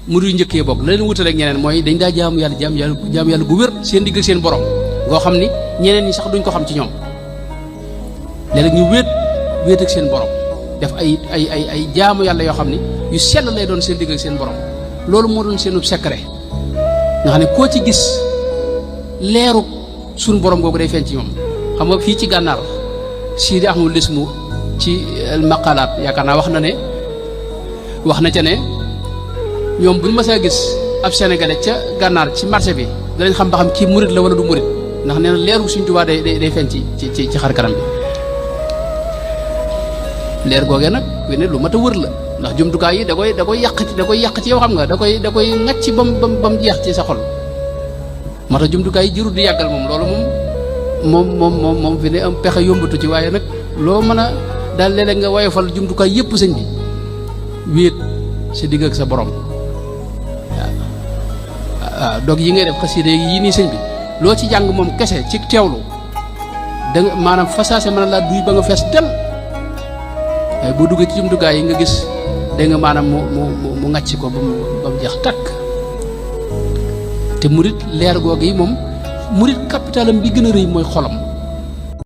murid yu njëkkee bokk la leen wutale ak ñeneen mooy dañ daa jaamu yàlla gu wér seen digg ak seen borom ngoo xam ni ñeneen ñi sax duñ ko xam ci ñoom léeg-léeg ñu wéet ak seen borom def ay jaamu yàlla yoo xam ni yu sell lay doon seen digg ak seen borom loolu moo doon seenub secret nga xam ne koo ci gis leeru suñu borom googu day feeñ ci ñoom xam nga fii ci gànnaar Sidi Ahmadu Lismu ci maqalaat yaakaar naa wax na ca ne ñoom buñ mësaa gis ab sénégalais ca gànnaar ci marché bi danañ xam ba xam kii murit la wala du murit ndax nee na leeru Sëriñ Tuubaa day feeñ ci xar kanam bi leer googee nag wi ne lu mat a wër la ndax jumtukaay yi da koy yàq ci yow xam nga da koy ŋacc bam jeex ci sa xol moo tax jumtukaay yi jërul di yàggal moom loolu moom fi ne am pexe yombatu ci waaye nag loo mën a daal léeg-léeg nga woyofal jumtukaay yëpp sëñ bi wéet sa digg ak sa borom waaw dog yi ngay def xasida yi nii sëñ bi loo ci jàng moom kese ci teewlu da nga maanaam fasaase mën a laa duy ba nga fees del waaye boo duggee ci jumtukaay yi nga gis dégg nga maanaam mu ŋàcc ko ba mu jeex takk te murit leer googu yi moom murit capitalam bi gën a rëy mooy xolam